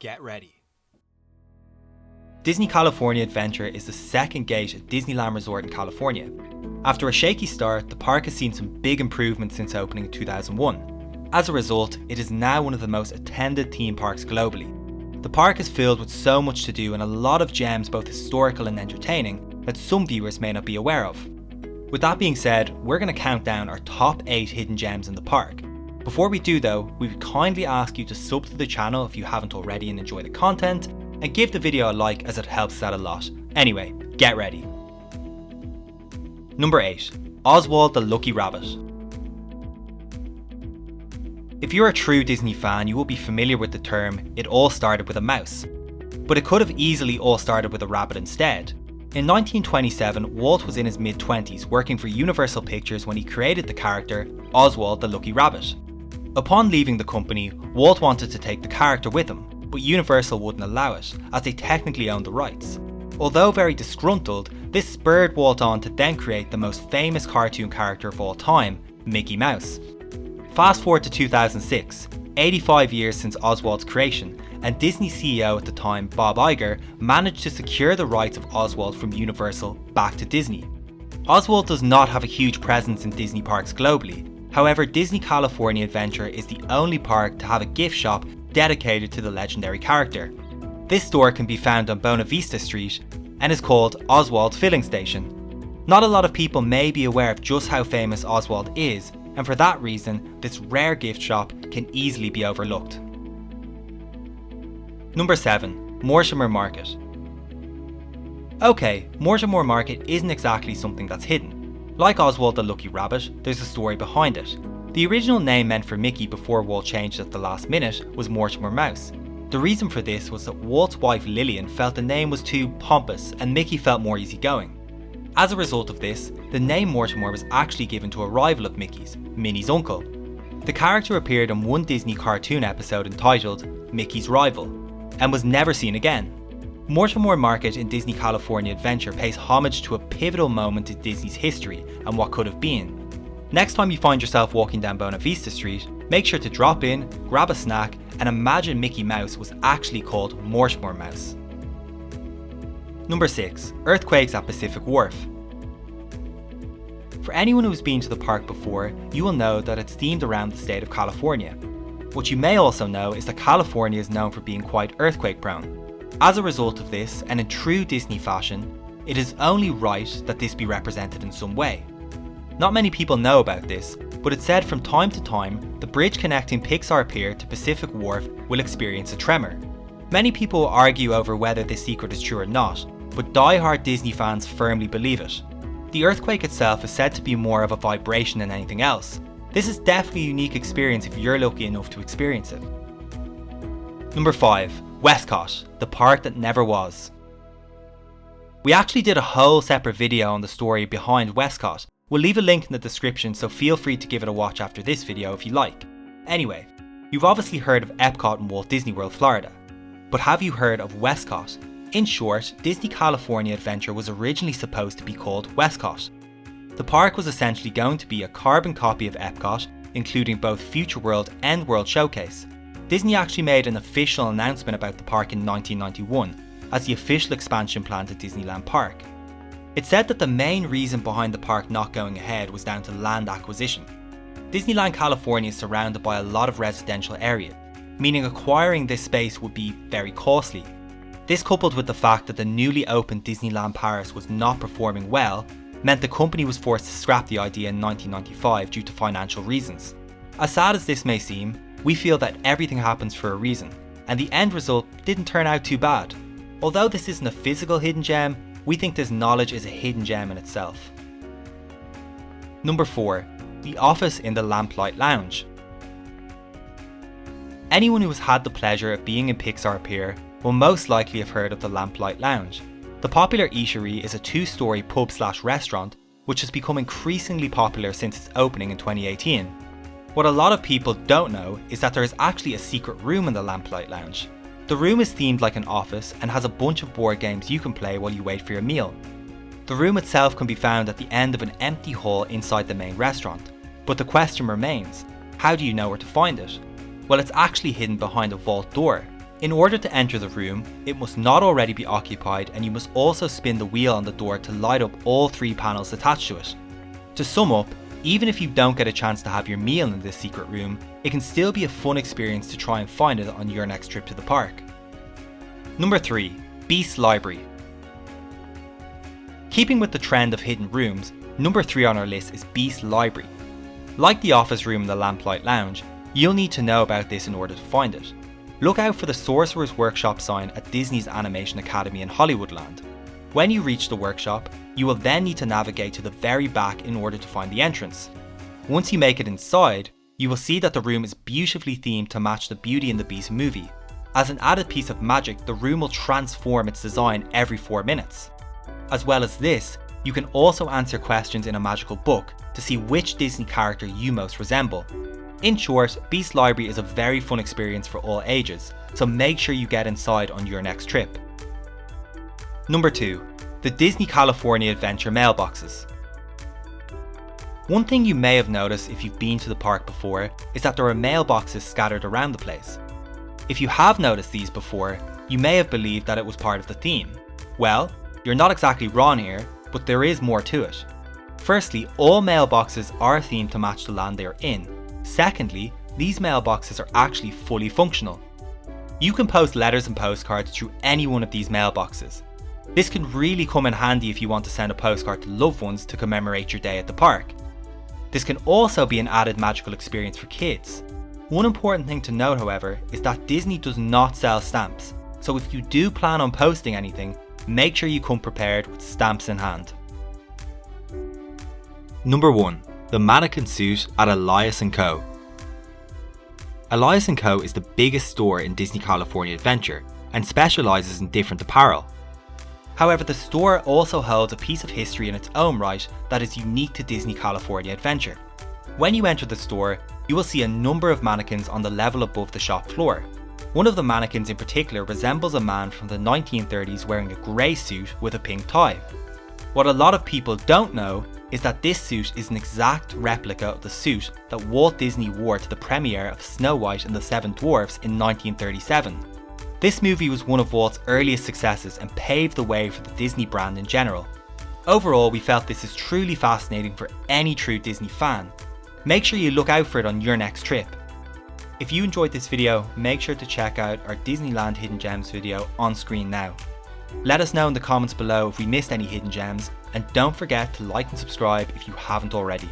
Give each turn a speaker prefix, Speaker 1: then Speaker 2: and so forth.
Speaker 1: Get ready. Disney California Adventure is the second gate at Disneyland Resort in California. After a shaky start, the park has seen some big improvements since opening in 2001. As a result, it is now one of the most attended theme parks globally. The park is filled with so much to do and a lot of gems, both historical and entertaining, that some viewers may not be aware of. With that being said, we're going to count down our top 8 hidden gems in the park. Before we do though, we would kindly ask you to sub to the channel if you haven't already and enjoy the content, and give the video a like as it helps us out a lot. Anyway, get ready. Number 8. Oswald the Lucky Rabbit. If you're a true Disney fan, you will be familiar with the term, "it all started with a mouse." But it could have easily all started with a rabbit instead. In 1927, Walt was in his mid-20s working for Universal Pictures when he created the character Oswald the Lucky Rabbit. Upon leaving the company, Walt wanted to take the character with him, but Universal wouldn't allow it, as they technically owned the rights. Although very disgruntled, this spurred Walt on to then create the most famous cartoon character of all time, Mickey Mouse. Fast forward to 2006, 85 years since Oswald's creation, and Disney CEO at the time, Bob Iger, managed to secure the rights of Oswald from Universal back to Disney. Oswald does not have a huge presence in Disney parks globally. However, Disney California Adventure is the only park to have a gift shop dedicated to the legendary character. This store can be found on Buena Vista Street and is called Oswald's Filling Station. Not a lot of people may be aware of just how famous Oswald is, and for that reason, this rare gift shop can easily be overlooked. Number 7. Mortimer Market. Okay, Mortimer Market isn't exactly something that's hidden. Like Oswald the Lucky Rabbit, there's a story behind it. The original name meant for Mickey before Walt changed at the last minute was Mortimer Mouse. The reason for this was that Walt's wife Lillian felt the name was too pompous and Mickey felt more easygoing. As a result of this, the name Mortimer was actually given to a rival of Mickey's, Minnie's uncle. The character appeared in one Disney cartoon episode entitled Mickey's Rival, and was never seen again. Mortimer Market in Disney California Adventure pays homage to a pivotal moment in Disney's history and what could have been. Next time you find yourself walking down Buena Vista Street, make sure to drop in, grab a snack, and imagine Mickey Mouse was actually called Mortimer Mouse. Number 6. Earthquakes at Pacific Wharf. For anyone who's been to the park before, you will know that it's themed around the state of California. What you may also know is that California is known for being quite earthquake prone. As a result of this, and in true Disney fashion, it is only right that this be represented in some way. Not many people know about this, but it's said from time to time, the bridge connecting Pixar Pier to Pacific Wharf will experience a tremor. Many people argue over whether this secret is true or not, but die-hard Disney fans firmly believe it. The earthquake itself is said to be more of a vibration than anything else. This is definitely a unique experience if you're lucky enough to experience it. Number 5. WestCOT, the park that never was. We actually did a whole separate video on the story behind WestCOT. We'll leave a link in the description, so feel free to give it a watch after this video if you like. Anyway, you've obviously heard of Epcot in Walt Disney World, Florida. But have you heard of WestCOT? In short, Disney California Adventure was originally supposed to be called WestCOT. The park was essentially going to be a carbon copy of Epcot, including both Future World and World Showcase. Disney actually made an official announcement about the park in 1991 as the official expansion plan to Disneyland Park. It said that the main reason behind the park not going ahead was down to land acquisition. Disneyland California is surrounded by a lot of residential area, meaning acquiring this space would be very costly. This, coupled with the fact that the newly opened Disneyland Paris was not performing well, meant the company was forced to scrap the idea in 1995 due to financial reasons. As sad as this may seem, we feel that everything happens for a reason, and the end result didn't turn out too bad. Although this isn't a physical hidden gem, we think this knowledge is a hidden gem in itself. Number 4. The office in the Lamplight Lounge. Anyone who has had the pleasure of being in Pixar Pier will most likely have heard of the Lamplight Lounge. The popular eatery is a 2-story pub/restaurant which has become increasingly popular since its opening in 2018. What a lot of people don't know is that there is actually a secret room in the Lamplight Lounge. The room is themed like an office and has a bunch of board games you can play while you wait for your meal. The room itself can be found at the end of an empty hall inside the main restaurant, but the question remains, how do you know where to find it? Well, it's actually hidden behind a vault door. In order to enter the room, it must not already be occupied, and you must also spin the wheel on the door to light up all 3 panels attached to it. To sum up, even if you don't get a chance to have your meal in this secret room, it can still be a fun experience to try and find it on your next trip to the park. Number 3. Beast's Library. Keeping with the trend of hidden rooms, number 3 on our list is Beast's Library. Like the office room in the Lamplight Lounge, you'll need to know about this in order to find it. Look out for the Sorcerer's Workshop sign at Disney's Animation Academy in Hollywoodland. When you reach the workshop, you will then need to navigate to the very back in order to find the entrance. Once you make it inside, you will see that the room is beautifully themed to match the Beauty and the Beast movie. As an added piece of magic, the room will transform its design every 4 minutes. As well as this, you can also answer questions in a magical book to see which Disney character you most resemble. In short, Beast's Library is a very fun experience for all ages, so make sure you get inside on your next trip. Number 2. The Disney California Adventure Mailboxes. One thing you may have noticed if you've been to the park before is that there are mailboxes scattered around the place. If you have noticed these before, you may have believed that it was part of the theme. Well, you're not exactly wrong here, but there is more to it. Firstly, all mailboxes are themed to match the land they are in. Secondly, these mailboxes are actually fully functional. You can post letters and postcards through any one of these mailboxes. This can really come in handy if you want to send a postcard to loved ones to commemorate your day at the park. This can also be an added magical experience for kids. One important thing to note, however, is that Disney does not sell stamps, so if you do plan on posting anything, make sure you come prepared with stamps in hand. Number 1. The Mannequin suit at Elias & Co. Elias & Co. is the biggest store in Disney California Adventure and specialises in different apparel. However, the store also holds a piece of history in its own right that is unique to Disney California Adventure. When you enter the store, you will see a number of mannequins on the level above the shop floor. One of the mannequins in particular resembles a man from the 1930s wearing a grey suit with a pink tie. What a lot of people don't know is that this suit is an exact replica of the suit that Walt Disney wore to the premiere of Snow White and the Seven Dwarfs in 1937. This movie was one of Walt's earliest successes and paved the way for the Disney brand in general. Overall, we felt this is truly fascinating for any true Disney fan. Make sure you look out for it on your next trip. If you enjoyed this video, make sure to check out our Disneyland Hidden Gems video on screen now. Let us know in the comments below if we missed any hidden gems, and don't forget to like and subscribe if you haven't already.